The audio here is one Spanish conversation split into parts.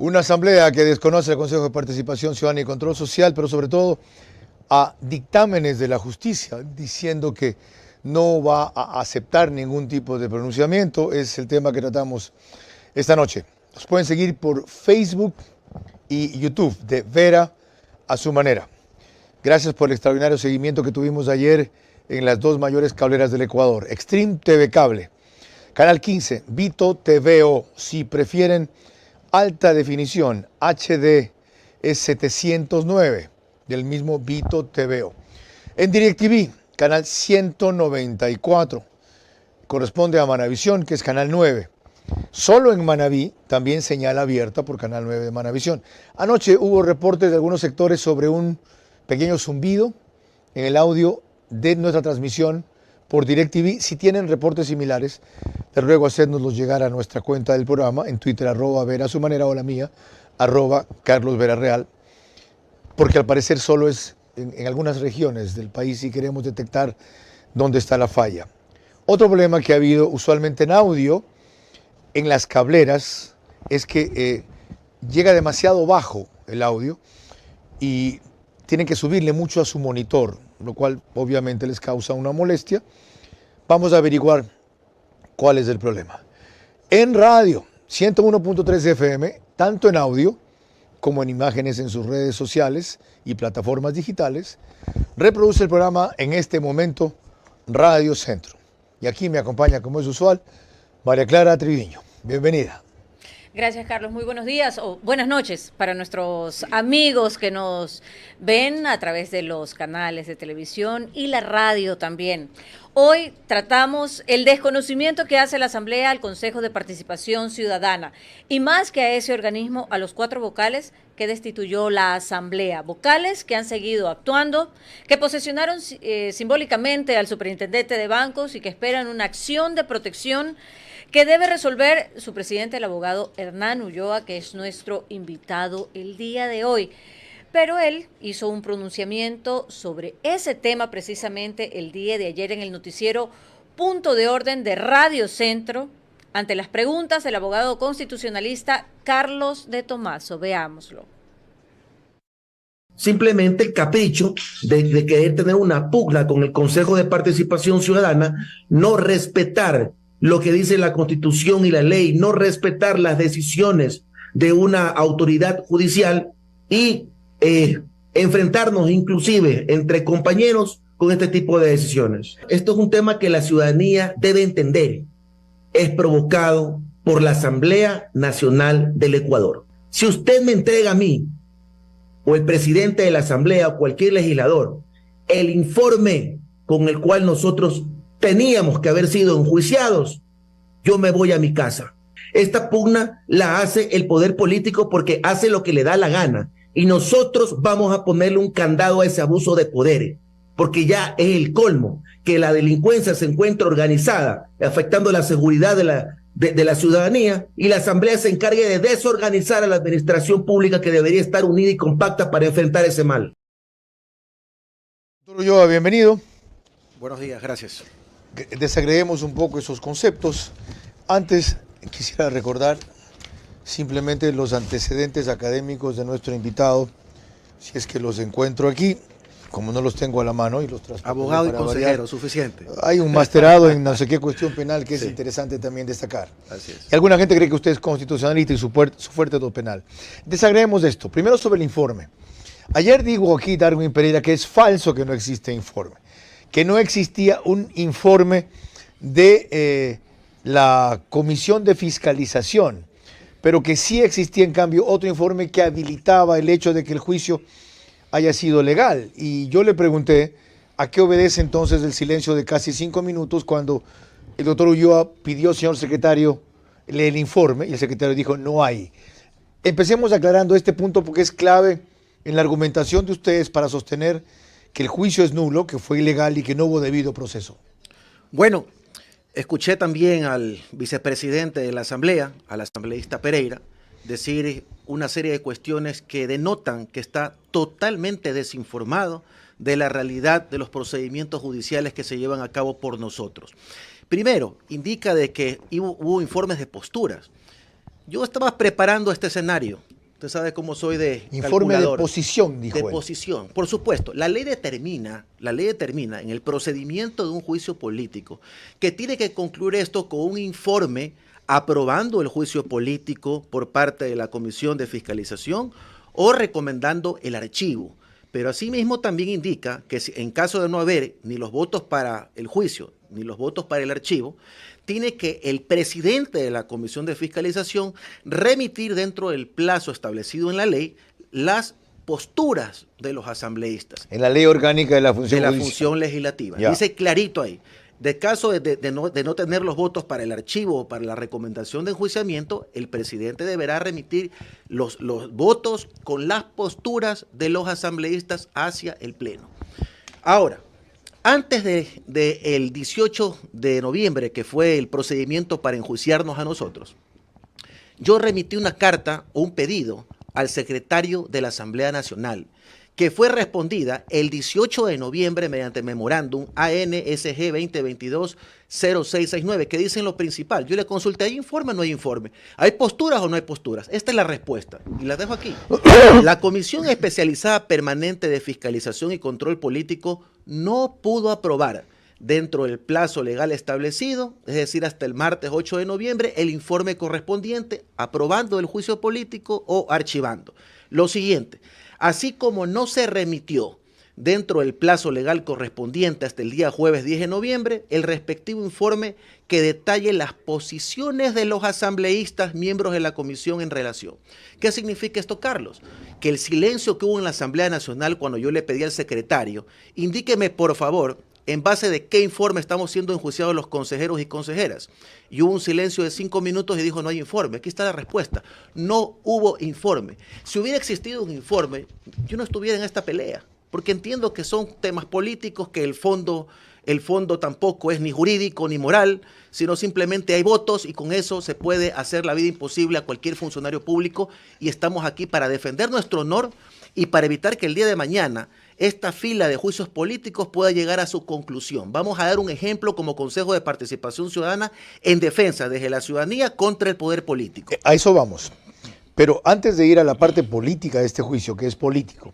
Una asamblea que desconoce el Consejo de Participación Ciudadana y Control Social, pero sobre todo a dictámenes de la justicia, diciendo que no va a aceptar ningún tipo de pronunciamiento. Es el tema que tratamos esta noche. Nos pueden seguir por Facebook y YouTube de Vera a su manera. Gracias por el extraordinario seguimiento que tuvimos ayer en las dos mayores cableras del Ecuador. Extreme TV Cable, Canal 15, Vito TVO, si prefieren alta definición, HD es 709, del mismo Vito TVO. En DirecTV, Canal 194, corresponde a Manavisión, que es Canal 9. Solo en Manaví, también señal abierta por Canal 9 de Manavisión. Anoche hubo reportes de algunos sectores sobre un pequeño zumbido en el audio de nuestra transmisión por DirecTV. Si tienen reportes similares, les ruego hacérnoslos llegar a nuestra cuenta del programa en Twitter, @Vera a su manera, o la mía, @CarlosVeraReal, porque al parecer solo es en algunas regiones del país y queremos detectar dónde está la falla. Otro problema que ha habido usualmente en audio en las cableras es que llega demasiado bajo el audio y tienen que subirle mucho a su monitor, lo cual obviamente les causa una molestia. Vamos a averiguar cuál es el problema. En radio, 101.3 FM, tanto en audio como en imágenes en sus redes sociales y plataformas digitales, reproduce el programa en este momento Radio Centro. Y aquí me acompaña, como es usual, María Clara Triviño. Bienvenida. Gracias, Carlos. Muy buenos días o buenas noches para nuestros amigos que nos ven a través de los canales de televisión y la radio también. Hoy tratamos el desconocimiento que hace la Asamblea al Consejo de Participación Ciudadana y más que a ese organismo, a los 4 vocales que destituyó la Asamblea. Vocales que han seguido actuando, que posesionaron simbólicamente al superintendente de bancos y que esperan una acción de protección que debe resolver su presidente, el abogado Hernán Ulloa, que es nuestro invitado el día de hoy. Pero él hizo un pronunciamiento sobre ese tema precisamente el día de ayer en el noticiero Punto de Orden de Radio Centro, ante las preguntas del abogado constitucionalista Carlos de Tomaso. Veámoslo. Simplemente el capricho de querer tener una pugna con el Consejo de Participación Ciudadana, no respetar lo que dice la Constitución y la ley, no respetar las decisiones de una autoridad judicial y enfrentarnos inclusive entre compañeros con este tipo de decisiones. Esto es un tema que la ciudadanía debe entender. Es provocado por la Asamblea Nacional del Ecuador. Si usted me entrega a mí, o el presidente de la Asamblea, o cualquier legislador, el informe con el cual nosotros teníamos que haber sido enjuiciados, yo me voy a mi casa. Esta pugna la hace el poder político porque hace lo que le da la gana y nosotros vamos a ponerle un candado a ese abuso de poder, porque ya es el colmo que la delincuencia se encuentra organizada, afectando la seguridad de la ciudadanía, y la Asamblea se encargue de desorganizar a la administración pública que debería estar unida y compacta para enfrentar ese mal. Doctor Ulloa, bienvenido. Buenos días, gracias. Desagreguemos un poco esos conceptos. Antes quisiera recordar simplemente los antecedentes académicos de nuestro invitado, si es que los encuentro aquí, como no los tengo a la mano y los transporto. Abogado y consejero, suficiente. Hay un masterado en no sé qué cuestión penal que es interesante también destacar. Así es. Y alguna gente cree que usted es constitucionalista y su fuerte es lo penal. Desagreguemos esto. Primero sobre el informe. Ayer digo aquí Darwin Pereira que es falso que no existe informe, que no existía un informe de la Comisión de Fiscalización, pero que sí existía en cambio otro informe que habilitaba el hecho de que el juicio haya sido legal. Y yo le pregunté a qué obedece entonces el silencio de casi 5 minutos cuando el doctor Ulloa pidió, señor secretario, lee el informe y el secretario dijo no hay. Empecemos aclarando este punto porque es clave en la argumentación de ustedes para sostener que el juicio es nulo, que fue ilegal y que no hubo debido proceso. Bueno, escuché también al vicepresidente de la Asamblea, al asambleísta Pereira, decir una serie de cuestiones que denotan que está totalmente desinformado de la realidad de los procedimientos judiciales que se llevan a cabo por nosotros. Primero, indica de que hubo informes de posturas. Yo estaba preparando este escenario Usted sabe cómo soy de Informe de calculador. posición, dijo De él. posición. Por supuesto, la ley determina en el procedimiento de un juicio político que tiene que concluir esto con un informe aprobando el juicio político por parte de la Comisión de Fiscalización o recomendando el archivo. Pero asimismo también indica que en caso de no haber ni los votos para el juicio ni los votos para el archivo, tiene que el presidente de la Comisión de Fiscalización remitir dentro del plazo establecido en la ley las posturas de los asambleístas. En la ley orgánica de la función judicial. Función legislativa. Ya. Dice clarito ahí. De caso de no tener los votos para el archivo o para la recomendación de enjuiciamiento, el presidente deberá remitir los votos con las posturas de los asambleístas hacia el Pleno. Ahora, antes del 18 de noviembre, que fue el procedimiento para enjuiciarnos a nosotros, yo remití una carta o un pedido al secretario de la Asamblea Nacional, que fue respondida el 18 de noviembre mediante memorándum ANSG 2022-0669, que dicen lo principal. Yo le consulté, ¿hay informe o no hay informe? ¿Hay posturas o no hay posturas? Esta es la respuesta, y la dejo aquí. La Comisión Especializada Permanente de Fiscalización y Control Político no pudo aprobar dentro del plazo legal establecido, es decir, hasta el martes 8 de noviembre, el informe correspondiente, aprobando el juicio político o archivando. Lo siguiente, así como no se remitió dentro del plazo legal correspondiente hasta el día jueves 10 de noviembre, el respectivo informe que detalle las posiciones de los asambleístas miembros de la comisión en relación. ¿Qué significa esto, Carlos? Que el silencio que hubo en la Asamblea Nacional cuando yo le pedí al secretario, indíqueme por favor en base de qué informe estamos siendo enjuiciados los consejeros y consejeras. Y hubo un silencio de 5 minutos y dijo no hay informe. Aquí está la respuesta. No hubo informe. Si hubiera existido un informe, yo no estuviera en esta pelea, porque entiendo que son temas políticos, que el fondo tampoco es ni jurídico ni moral, sino simplemente hay votos y con eso se puede hacer la vida imposible a cualquier funcionario público, y estamos aquí para defender nuestro honor y para evitar que el día de mañana esta fila de juicios políticos pueda llegar a su conclusión. Vamos a dar un ejemplo como Consejo de Participación Ciudadana en defensa desde la ciudadanía contra el poder político. A eso vamos. Pero antes de ir a la parte política de este juicio, que es político,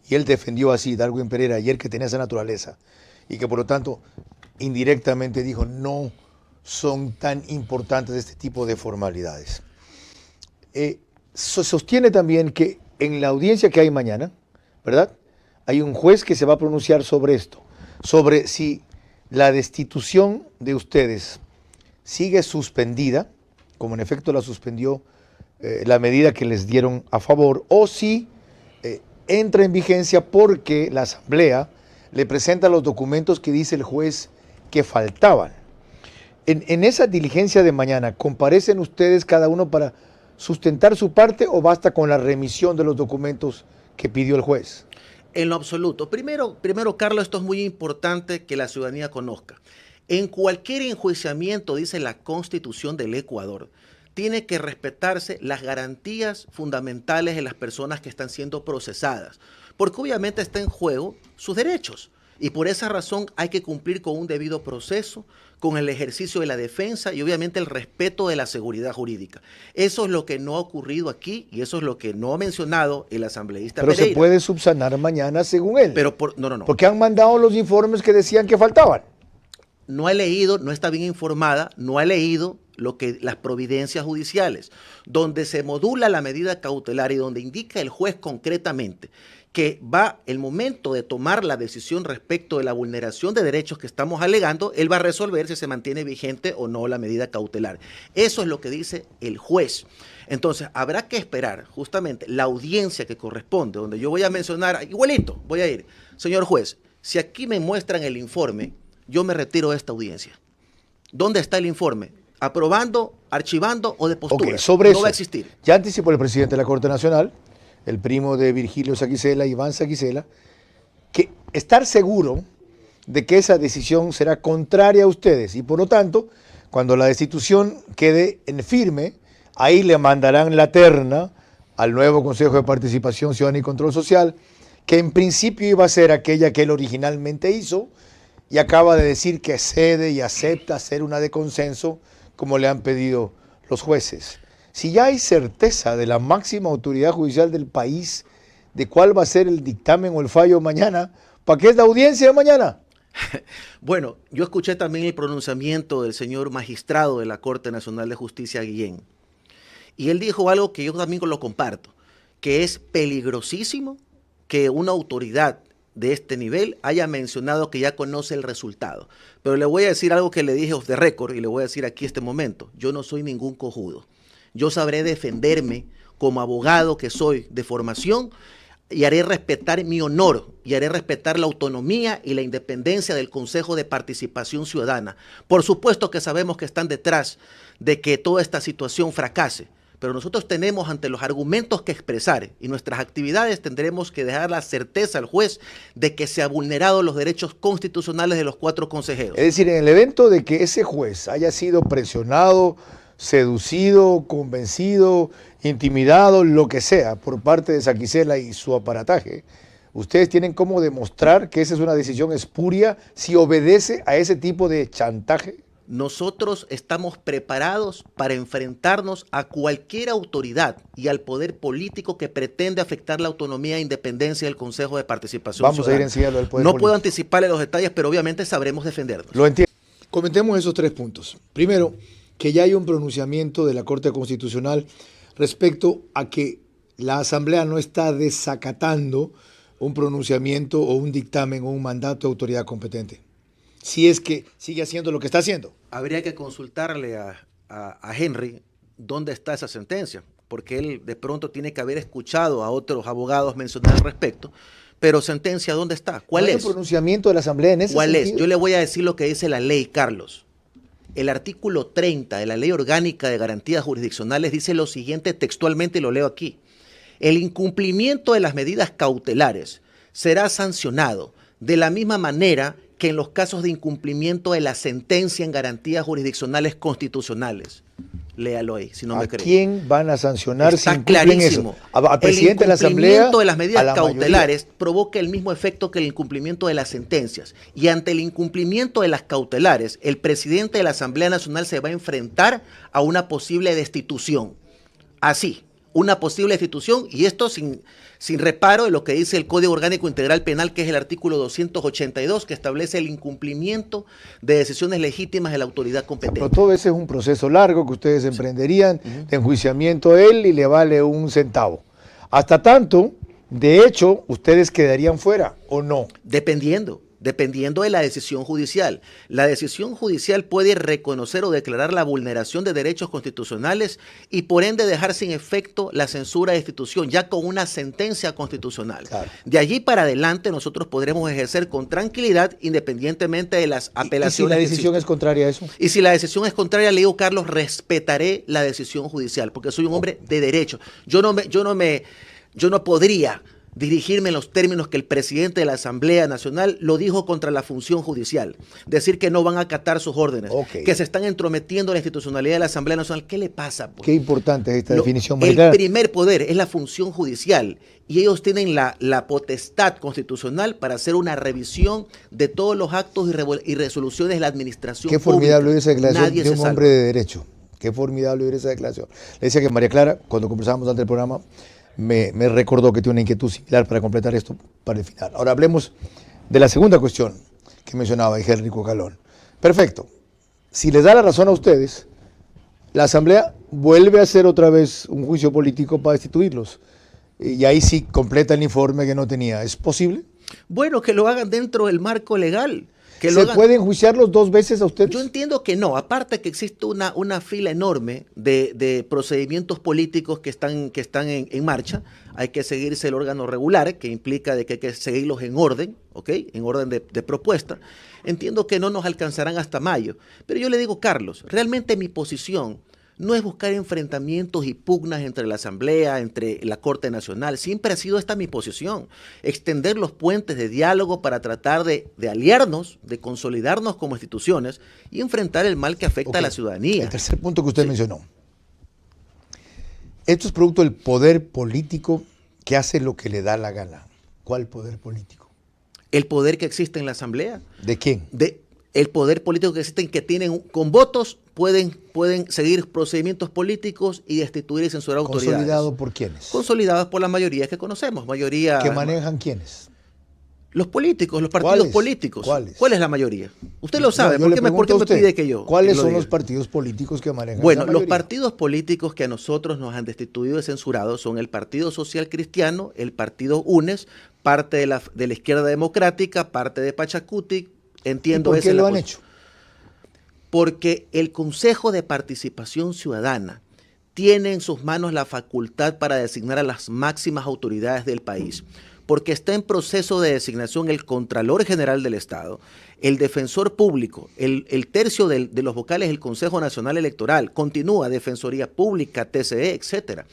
y él defendió así, Darwin Pereira, ayer, que tenía esa naturaleza, y que por lo tanto indirectamente dijo no son tan importantes este tipo de formalidades. Se sostiene también que en la audiencia que hay mañana, ¿verdad?, hay un juez que se va a pronunciar sobre esto, sobre si la destitución de ustedes sigue suspendida, como en efecto la suspendió la medida que les dieron a favor, o si entra en vigencia porque la Asamblea le presenta los documentos que dice el juez que faltaban. En esa diligencia de mañana, ¿comparecen ustedes cada uno para sustentar su parte o basta con la remisión de los documentos que pidió el juez? En lo absoluto. Primero, Carlos, esto es muy importante que la ciudadanía conozca. En cualquier enjuiciamiento, dice la Constitución del Ecuador, tiene que respetarse las garantías fundamentales de las personas que están siendo procesadas, porque obviamente está en juego sus derechos. Y por esa razón hay que cumplir con un debido proceso, con el ejercicio de la defensa y obviamente el respeto de la seguridad jurídica. Eso es lo que no ha ocurrido aquí y eso es lo que no ha mencionado el asambleísta Pereira. Pero se puede subsanar mañana según él. Pero no. Porque han mandado los informes que decían que faltaban. No ha leído, no está bien informada, no ha leído las providencias judiciales, donde se modula la medida cautelar y donde indica el juez concretamente que va el momento de tomar la decisión respecto de la vulneración de derechos que estamos alegando, él va a resolver si se mantiene vigente o no la medida cautelar. Eso es lo que dice el juez. Entonces, habrá que esperar justamente la audiencia que corresponde, donde yo voy a mencionar, igualito, voy a ir, señor juez, si aquí me muestran el informe, yo me retiro de esta audiencia. ¿Dónde está el informe? ¿Aprobando, archivando o de postura? Okay, sobre no eso, va a existir. Ya anticipó el presidente de la Corte Nacional, el primo de Virgilio Saquicela, Iván Saquicela, que estar seguro de que esa decisión será contraria a ustedes y por lo tanto, cuando la destitución quede en firme, ahí le mandarán la terna al nuevo Consejo de Participación Ciudadana y Control Social, que en principio iba a ser aquella que él originalmente hizo y acaba de decir que cede y acepta hacer una de consenso como le han pedido los jueces. Si ya hay certeza de la máxima autoridad judicial del país de cuál va a ser el dictamen o el fallo mañana, ¿para qué es la audiencia de mañana? Bueno, yo escuché también el pronunciamiento del señor magistrado de la Corte Nacional de Justicia, Guillén, y él dijo algo que yo también lo comparto, que es peligrosísimo que una autoridad de este nivel haya mencionado que ya conoce el resultado. Pero le voy a decir algo que le dije off the record y le voy a decir aquí este momento. Yo no soy ningún cojudo. Yo sabré defenderme como abogado que soy de formación y haré respetar mi honor y haré respetar la autonomía y la independencia del Consejo de Participación Ciudadana. Por supuesto que sabemos que están detrás de que toda esta situación fracase, pero nosotros tenemos ante los argumentos que expresar y nuestras actividades tendremos que dejar la certeza al juez de que se han vulnerado los derechos constitucionales de los 4 consejeros. Es decir, en el evento de que ese juez haya sido presionado, seducido, convencido, intimidado, lo que sea, por parte de Saquicela y su aparataje, ustedes tienen cómo demostrar que esa es una decisión espuria si obedece a ese tipo de chantaje. Nosotros estamos preparados para enfrentarnos a cualquier autoridad y al poder político que pretende afectar la autonomía e independencia del Consejo de Participación Vamos Ciudadana. a ir enseguida lo del poder No político. puedo anticiparle los detalles, pero obviamente sabremos defendernos. Lo entiendo. Comentemos esos 3 puntos. Primero, que ya hay un pronunciamiento de la Corte Constitucional respecto a que la Asamblea no está desacatando un pronunciamiento o un dictamen o un mandato de autoridad competente. Si es que sigue haciendo lo que está haciendo. Habría que consultarle a Henry dónde está esa sentencia, porque él de pronto tiene que haber escuchado a otros abogados mencionar al respecto, pero sentencia, ¿dónde está? ¿Cuál es? ¿Hay un pronunciamiento de la Asamblea en ese ¿Cuál sentido? es? Yo le voy a decir lo que dice la ley, Carlos. El artículo 30 de la Ley Orgánica de Garantías Jurisdiccionales dice lo siguiente textualmente, y lo leo aquí. El incumplimiento de las medidas cautelares será sancionado de la misma manera que en los casos de incumplimiento de la sentencia en garantías jurisdiccionales constitucionales. Léalo ahí, si no me cree. ¿A quién van a sancionar Está si incumplen clarísimo. eso? ¿Al presidente de la Asamblea? El incumplimiento de las medidas a la cautelares mayoría? provoca el mismo efecto que el incumplimiento de las sentencias. Y ante el incumplimiento de las cautelares, el presidente de la Asamblea Nacional se va a enfrentar a una posible destitución. Así, una posible destitución, y esto sin reparo de lo que dice el Código Orgánico Integral Penal, que es el artículo 282, que establece el incumplimiento de decisiones legítimas de la autoridad competente. Pero todo ese es un proceso largo que ustedes emprenderían de enjuiciamiento a él y le vale un centavo. Hasta tanto, de hecho, ustedes quedarían fuera, ¿o no? Dependiendo de la decisión judicial. La decisión judicial puede reconocer o declarar la vulneración de derechos constitucionales y por ende dejar sin efecto la censura de destitución, ya con una sentencia constitucional. Claro. De allí para adelante nosotros podremos ejercer con tranquilidad independientemente de las apelaciones. ¿Y si la que decisión existan. es contraria a eso? Y si la decisión es contraria, le digo, Carlos, respetaré la decisión judicial, porque soy un hombre de derecho. Yo no podría dirigirme en los términos que el presidente de la Asamblea Nacional lo dijo contra la función judicial. Decir que no van a acatar sus órdenes, que se están entrometiendo en la institucionalidad de la Asamblea Nacional. ¿Qué le pasa? Pues? Qué importante es esta definición, El María Clara. primer poder es la función judicial y ellos tienen la potestad constitucional para hacer una revisión de todos los actos y resoluciones de la administración Qué formidable oír esa pública. declaración Nadie de se un salva. hombre de derecho. Qué formidable oír esa declaración. Le decía que María Clara, cuando conversábamos antes del programa, me recordó que tiene una inquietud similar para completar esto para el final. Ahora hablemos de la segunda cuestión que mencionaba Henry Cocalón. Perfecto. Si les da la razón a ustedes, la Asamblea vuelve a hacer otra vez un juicio político para destituirlos. Y ahí sí completa el informe que no tenía. ¿Es posible? Bueno, que lo hagan dentro del marco legal. Que lo ¿Se hagan. puede enjuiciarlos 2 veces a ustedes? Yo entiendo que no, aparte que existe una fila enorme de procedimientos políticos que están en marcha, hay que seguirse el órgano regular, que implica de que hay que seguirlos en orden, ¿ok? En orden de propuesta. Entiendo que no nos alcanzarán hasta mayo, pero yo le digo, Carlos, realmente mi posición no es buscar enfrentamientos y pugnas entre la Asamblea, entre la Corte Nacional. Siempre ha sido esta mi posición. Extender los puentes de diálogo para tratar de aliarnos, de consolidarnos como instituciones y enfrentar el mal que afecta a la ciudadanía. El tercer punto que usted mencionó. Esto es producto del poder político que hace lo que le da la gana. ¿Cuál poder político? El poder que existe en la Asamblea. ¿De quién? el poder político que existen, que tienen con votos, pueden seguir procedimientos políticos y destituir y censurar autoridades. ¿Consolidado por quiénes? Consolidados por la mayoría que conocemos. Mayoría. ¿Que manejan quiénes? Los políticos, los partidos políticos. ¿Cuáles? ¿Cuál es la mayoría? Usted lo sabe. No, ¿Por qué me pide que yo? ¿Cuáles lo son diga? los partidos políticos que manejan? Bueno, la los mayoría? partidos políticos que a nosotros nos han destituido y censurado son el Partido Social Cristiano, el Partido UNES, parte de la Izquierda Democrática, parte de Pachacuti. Entiendo. ¿Y por qué lo han hecho? Porque el Consejo de Participación Ciudadana tiene en sus manos la facultad para designar a las máximas autoridades del país, porque está en proceso de designación el Contralor General del Estado, el Defensor Público, el tercio de los vocales del Consejo Nacional Electoral, continúa Defensoría Pública, TCE, etcétera.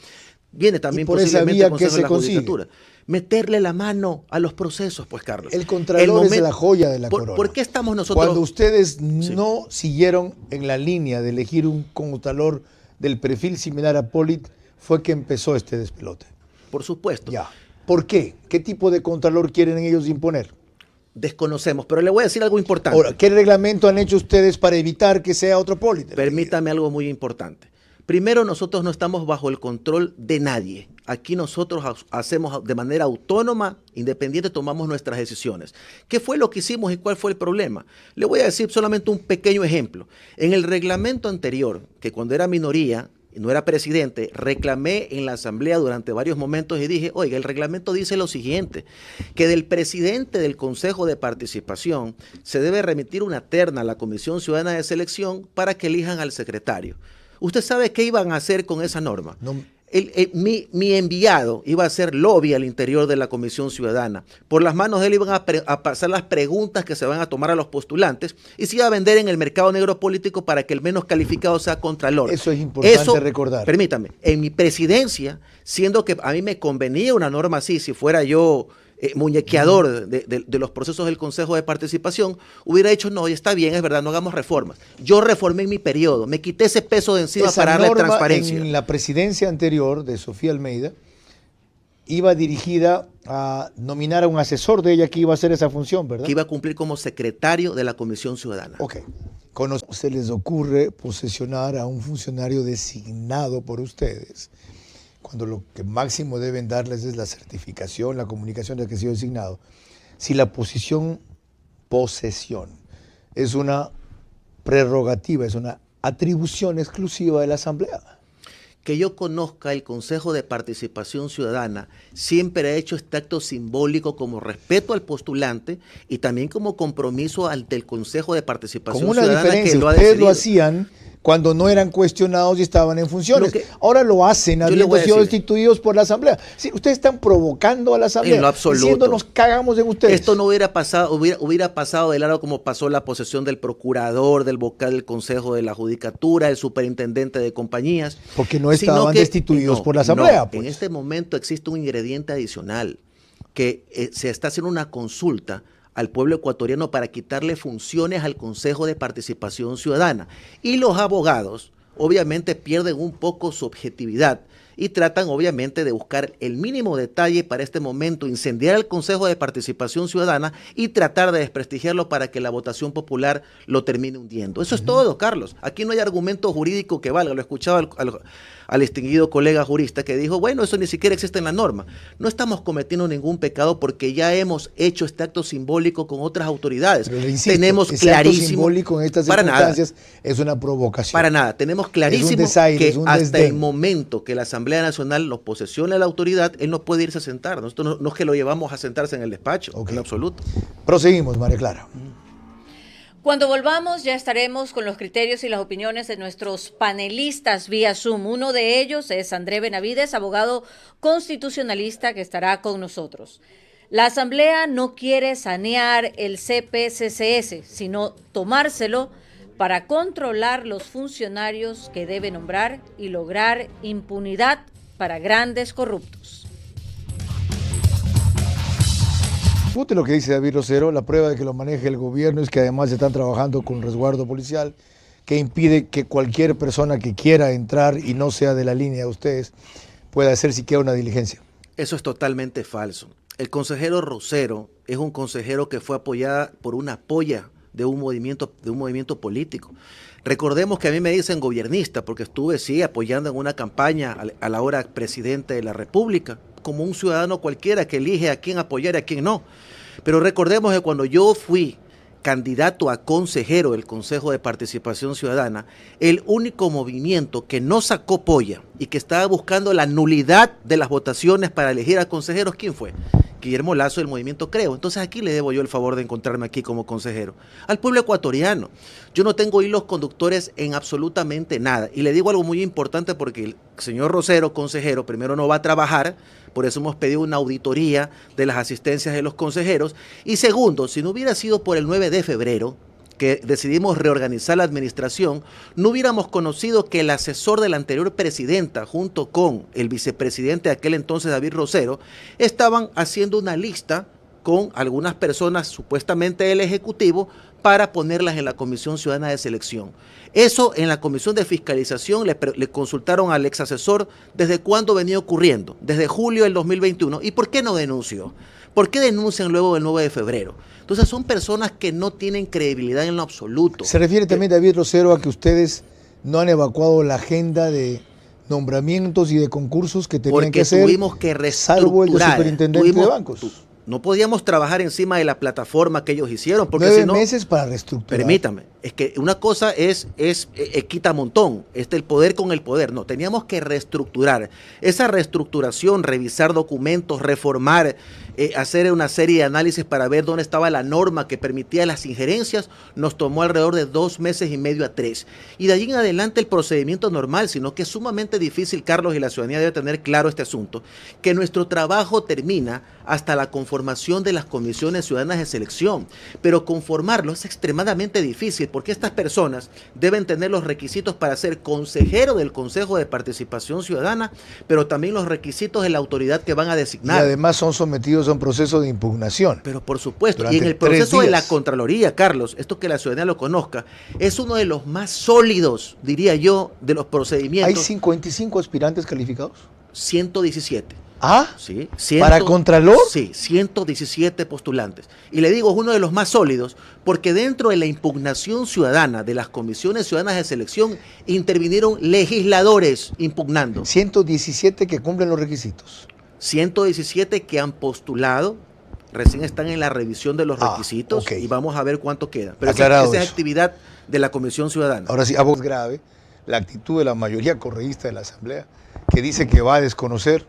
Viene también posiblemente el Consejo de la Judicatura. Meterle la mano a los procesos, pues, Carlos. El Contralor es la joya de la corona. ¿Por qué estamos nosotros? Cuando ustedes no siguieron en la línea de elegir un Contralor del perfil similar a Pollitt, fue que empezó este despelote. Por supuesto. Ya. ¿Por qué? ¿Qué tipo de Contralor quieren ellos imponer? Desconocemos, pero le voy a decir algo importante. Ahora, ¿qué reglamento han hecho ustedes para evitar que sea otro Pollitt? Permítame algo muy importante. Primero, nosotros no estamos bajo el control de nadie. Aquí nosotros hacemos de manera autónoma, independiente, tomamos nuestras decisiones. ¿Qué fue lo que hicimos y cuál fue el problema? Le voy a decir solamente un pequeño ejemplo. En el reglamento anterior, que cuando era minoría, no era presidente, reclamé en la asamblea durante varios momentos y dije, oiga, el reglamento dice lo siguiente, que del presidente del Consejo de Participación se debe remitir una terna a la Comisión Ciudadana de Selección para que elijan al secretario. ¿Usted sabe qué iban a hacer con esa norma? No. Mi enviado iba a hacer lobby al interior de la Comisión Ciudadana. Por las manos de él iban a pasar las preguntas que se van a tomar a los postulantes y se iba a vender en el mercado negro político para que el menos calificado sea contralor. Eso es importante recordar. Permítame, en mi presidencia, siendo que a mí me convenía una norma así, si fuera yo muñequeador de los procesos del Consejo de Participación, hubiera dicho, no, está bien, es verdad, no hagamos reformas. Yo reformé en mi periodo, me quité ese peso de encima para darle transparencia. En la presidencia anterior de Sofía Almeida, iba dirigida a nominar a un asesor de ella que iba a hacer esa función, ¿verdad? Que iba a cumplir como secretario de la Comisión Ciudadana. Ok. ¿Cómo se les ocurre posesionar a un funcionario designado por ustedes, cuando lo que máximo deben darles es la certificación, la comunicación de que ha sido designado? Si la posesión es una prerrogativa, es una atribución exclusiva de la Asamblea. Que yo conozca, el Consejo de Participación Ciudadana siempre ha hecho este acto simbólico como respeto al postulante y también como compromiso ante el Consejo de Participación Ciudadana. Con una Ciudadana diferencia, que lo ha ustedes decidido. lo hacían cuando no eran cuestionados y estaban en funciones. Ahora lo hacen habiendo sido destituidos por la Asamblea. Sí, ustedes están provocando a la Asamblea. En lo absoluto. Diciendo, nos cagamos en ustedes. Esto no hubiera pasado de largo como pasó la posesión del procurador, del vocal del Consejo de la Judicatura, el superintendente de compañías. Porque no estaban destituidos por la Asamblea. En este momento existe un ingrediente adicional, que se está haciendo una consulta al pueblo ecuatoriano para quitarle funciones al Consejo de Participación Ciudadana. Y los abogados obviamente pierden un poco su objetividad y tratan obviamente de buscar el mínimo detalle para este momento, incendiar el Consejo de Participación Ciudadana y tratar de desprestigiarlo para que la votación popular lo termine hundiendo. Eso es todo, Carlos. Aquí no hay argumento jurídico que valga. Lo escuchaba al distinguido colega jurista que dijo, bueno, eso ni siquiera existe en la norma. No estamos cometiendo ningún pecado porque ya hemos hecho este acto simbólico con otras autoridades. Pero le insisto, tenemos ese clarísimo, acto simbólico en estas circunstancias es una provocación. Para nada, tenemos clarísimo desaire, que hasta el momento que la Asamblea Nacional nos posesione la autoridad, él no puede irse a sentar. Nosotros no es que lo llevamos a sentarse en el despacho, en absoluto. Proseguimos, María Clara. Cuando volvamos ya estaremos con los criterios y las opiniones de nuestros panelistas vía Zoom. Uno de ellos es André Benavides, abogado constitucionalista que estará con nosotros. La Asamblea no quiere sanear el CPCCS, sino tomárselo para controlar los funcionarios que debe nombrar y lograr impunidad para grandes corruptos. Discute lo que dice David Rosero, la prueba de que lo maneje el gobierno es que además están trabajando con resguardo policial que impide que cualquier persona que quiera entrar y no sea de la línea de ustedes pueda hacer siquiera una diligencia. Eso es totalmente falso. El consejero Rosero es un consejero que fue apoyada por una polla de un movimiento político. Recordemos que a mí me dicen gobiernista porque estuve, sí, apoyando en una campaña a la hora presidente de la República, como un ciudadano cualquiera que elige a quién apoyar y a quién no. Pero recordemos que cuando yo fui candidato a consejero del Consejo de Participación Ciudadana, el único movimiento que no sacó polla y que estaba buscando la nulidad de las votaciones para elegir a consejeros, ¿quién fue? Guillermo Lazo del Movimiento Creo. Entonces aquí le debo yo el favor de encontrarme aquí como consejero. Al pueblo ecuatoriano, yo no tengo hilos conductores en absolutamente nada. Y le digo algo muy importante porque el señor Rosero, consejero, primero no va a trabajar, por eso hemos pedido una auditoría de las asistencias de los consejeros. Y segundo, si no hubiera sido por el 9 de febrero, que decidimos reorganizar la administración, no hubiéramos conocido que el asesor de la anterior presidenta, junto con el vicepresidente de aquel entonces, David Rosero, estaban haciendo una lista con algunas personas supuestamente del Ejecutivo para ponerlas en la Comisión Ciudadana de Selección. Eso en la Comisión de Fiscalización le consultaron al ex asesor desde cuándo venía ocurriendo, desde julio del 2021. ¿Y por qué no denunció? ¿Por qué denuncian luego del 9 de febrero? Entonces son personas que no tienen credibilidad en lo absoluto. ¿Se refiere también, David Rosero, a que ustedes no han evacuado la agenda de nombramientos y de concursos que tenían que hacer? Porque tuvimos que reestructurar. Salvo el de superintendente de bancos. No podíamos trabajar encima de la plataforma que ellos hicieron. Porque 9 si no, meses para reestructurar. Permítame, es que una cosa es quita montón, el poder con el poder. No, teníamos que reestructurar. Esa reestructuración, revisar documentos, reformar, hacer una serie de análisis para ver dónde estaba la norma que permitía las injerencias, nos tomó alrededor de 2 meses y medio a 3. Y de allí en adelante el procedimiento normal, sino que es sumamente difícil, Carlos, y la ciudadanía debe tener claro este asunto, que nuestro trabajo termina hasta la conformación de las comisiones ciudadanas de selección. Pero conformarlo es extremadamente difícil porque estas personas deben tener los requisitos para ser consejero del Consejo de Participación Ciudadana, pero también los requisitos de la autoridad que van a designar. Y además son sometidos a un proceso de impugnación. Pero por supuesto, Durante y en el 3 proceso de la días. Contraloría, Carlos, esto que la ciudadanía lo conozca, es uno de los más sólidos, diría yo, de los ¿Hay procedimientos. 55 aspirantes calificados? 117. ¿Ah? Sí, ¿Para Contralor? Sí, 117 postulantes. Y le digo, es uno de los más sólidos porque dentro de la impugnación ciudadana de las comisiones ciudadanas de selección intervinieron legisladores impugnando. 117 que cumplen los requisitos. 117 que han postulado, recién están en la revisión de los requisitos ok. y vamos a ver cuánto queda. Pero Aclarado esa es eso. actividad de la Comisión Ciudadana. Ahora sí, a voz grave, la actitud de la mayoría correísta de la Asamblea, que dice que va a desconocer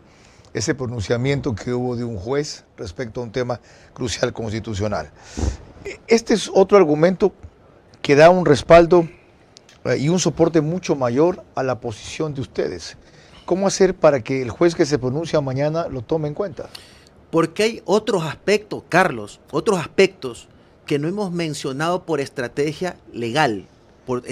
ese pronunciamiento que hubo de un juez respecto a un tema crucial constitucional. Este es otro argumento que da un respaldo y un soporte mucho mayor a la posición de ustedes. ¿Cómo hacer para que el juez que se pronuncia mañana lo tome en cuenta? Porque hay otros aspectos, Carlos, otros aspectos que no hemos mencionado por estrategia legal, por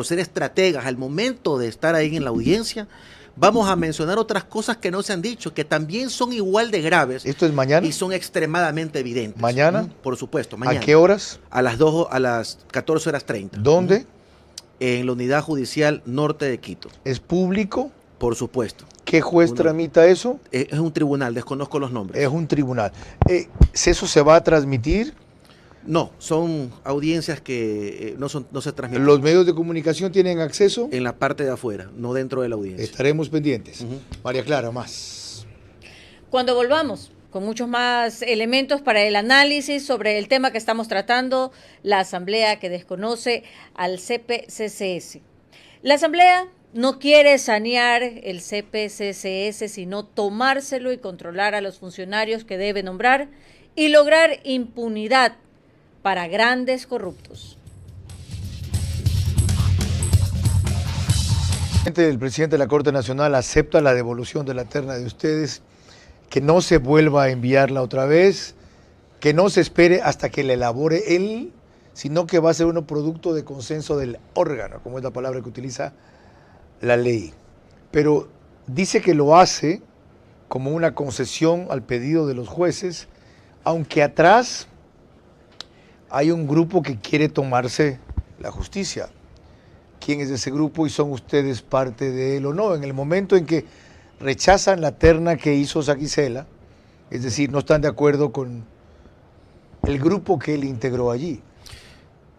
ser estrategas al momento de estar ahí en la audiencia. Vamos a mencionar otras cosas que no se han dicho, que también son igual de graves. ¿Esto es mañana? Y son extremadamente evidentes. ¿Mañana? Por supuesto, mañana. ¿A qué horas? A las 14:30. ¿Dónde? En la Unidad Judicial Norte de Quito. ¿Es público? Por supuesto. ¿Qué juez tramita eso? Es un tribunal, desconozco los nombres. Es un tribunal. ¿Eso se va a transmitir? No, son audiencias que no se transmiten. ¿Los medios de comunicación tienen acceso? En la parte de afuera, no dentro de la audiencia. Estaremos pendientes. María Clara, más. Cuando volvamos con muchos más elementos para el análisis sobre el tema que estamos tratando, la Asamblea que desconoce al CPCCS. La Asamblea no quiere sanear el CPCCS, sino tomárselo y controlar a los funcionarios que debe nombrar y lograr impunidad para grandes corruptos. El presidente de la Corte Nacional acepta la devolución de la terna de ustedes, que no se vuelva a enviarla otra vez, que no se espere hasta que la elabore él, sino que va a ser un producto de consenso del órgano, como es la palabra que utiliza la ley. Pero dice que lo hace como una concesión al pedido de los jueces, aunque atrás hay un grupo que quiere tomarse la justicia. ¿Quién es ese grupo y son ustedes parte de él o no? En el momento en que rechazan la terna que hizo Saquicela, es decir, no están de acuerdo con el grupo que él integró allí.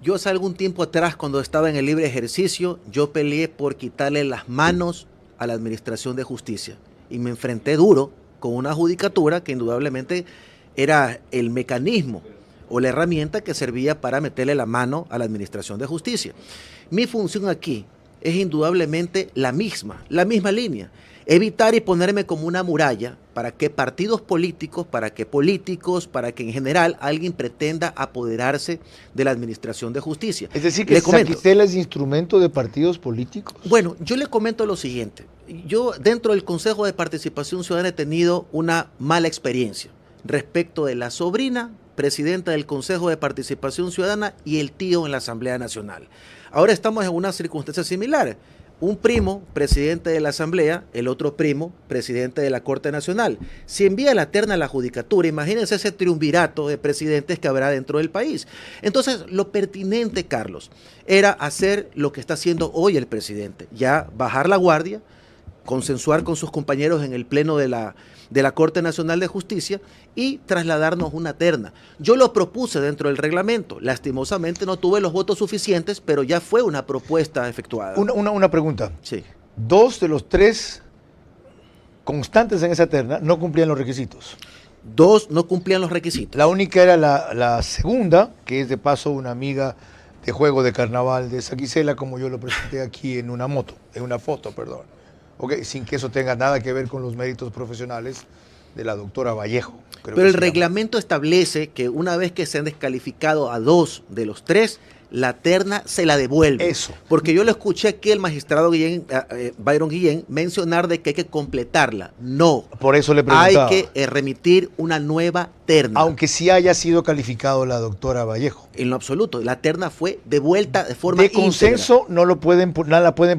Yo hace algún tiempo atrás, cuando estaba en el libre ejercicio, yo peleé por quitarle las manos a la Administración de Justicia y me enfrenté duro con una judicatura que indudablemente era el mecanismo o la herramienta que servía para meterle la mano a la Administración de Justicia. Mi función aquí es indudablemente la misma línea. Evitar y ponerme como una muralla para que partidos políticos, para que políticos, para que en general alguien pretenda apoderarse de la Administración de Justicia. Es decir, que Saquicela es instrumento de partidos políticos. Bueno, yo le comento lo siguiente. Yo dentro del Consejo de Participación Ciudadana he tenido una mala experiencia respecto de la sobrina presidenta del Consejo de Participación Ciudadana y el tío en la Asamblea Nacional. Ahora estamos en una circunstancia similar. Un primo, presidente de la Asamblea, el otro primo, presidente de la Corte Nacional. Si envía la terna a la judicatura, imagínense ese triunvirato de presidentes que habrá dentro del país. Entonces, lo pertinente, Carlos, era hacer lo que está haciendo hoy el presidente, ya bajar la guardia, consensuar con sus compañeros en el Pleno de la Corte Nacional de Justicia y trasladarnos una terna. Yo lo propuse dentro del reglamento. Lastimosamente no tuve los votos suficientes, pero ya fue una propuesta efectuada. Una pregunta. Sí. 2 de los 3 constantes en esa terna no cumplían los requisitos. 2 no cumplían los requisitos. La única era la segunda, que es de paso una amiga de juego de carnaval de Saquicela, como yo lo presenté aquí en una foto, perdón. Okay, sin que eso tenga nada que ver con los méritos profesionales de la doctora Vallejo. Pero el reglamento establece que una vez que se han descalificado a 2 de los 3, la terna se la devuelve. Eso. Porque yo le escuché aquí al magistrado Byron Guillén mencionar de que hay que completarla. No. Por eso le preguntaba. Hay que remitir una nueva terna. Aunque sí haya sido calificado la doctora Vallejo. En lo absoluto. La terna fue devuelta de forma ¿De consenso no la pueden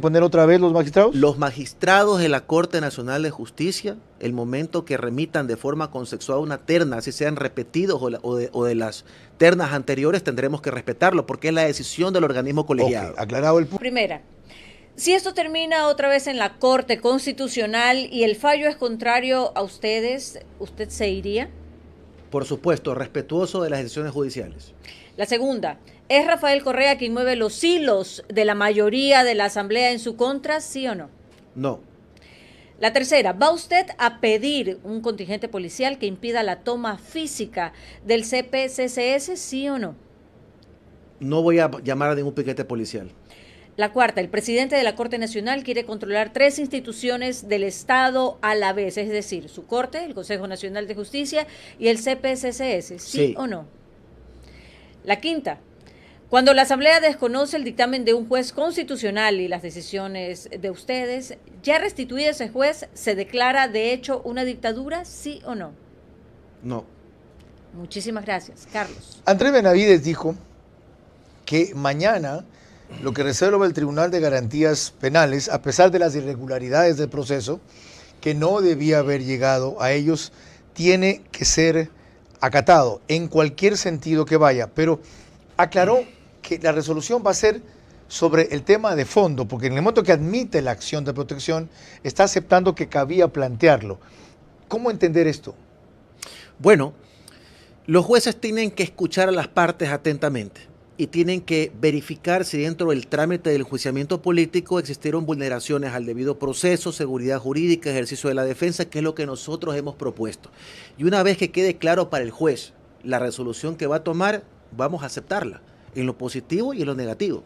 poner otra vez los magistrados? Los magistrados de la Corte Nacional de Justicia, el momento que remitan de forma consensuada una terna, si sean repetidos o de las ternas anteriores, tendremos que respetarlo, porque es la decisión del organismo colegiado. Okay, aclarado el punto. Primera, si esto termina otra vez en la Corte Constitucional y el fallo es contrario a ustedes, ¿usted se iría? Por supuesto, respetuoso de las decisiones judiciales. La segunda, ¿es Rafael Correa quien mueve los hilos de la mayoría de la Asamblea en su contra, sí o no? No. La tercera, ¿va usted a pedir un contingente policial que impida la toma física del CPCCS, sí o no? No voy a llamar a ningún piquete policial. La cuarta, el presidente de la Corte Nacional quiere controlar 3 instituciones del Estado a la vez, es decir, su Corte, el Consejo Nacional de Justicia y el CPCCS, ¿sí o no? La quinta, cuando la Asamblea desconoce el dictamen de un juez constitucional y las decisiones de ustedes, ya restituido ese juez, ¿se declara de hecho una dictadura, sí o no? No. Muchísimas gracias. Carlos. Andrés Benavides dijo que mañana lo que resuelva el Tribunal de Garantías Penales, a pesar de las irregularidades del proceso, que no debía haber llegado a ellos, tiene que ser acatado en cualquier sentido que vaya, pero aclaró que la resolución va a ser sobre el tema de fondo, porque en el momento que admite la acción de protección, está aceptando que cabía plantearlo. ¿Cómo entender esto? Bueno, los jueces tienen que escuchar a las partes atentamente y tienen que verificar si dentro del trámite del enjuiciamiento político existieron vulneraciones al debido proceso, seguridad jurídica, ejercicio de la defensa, que es lo que nosotros hemos propuesto. Y una vez que quede claro para el juez la resolución que va a tomar, vamos a aceptarla, en lo positivo y en lo negativo.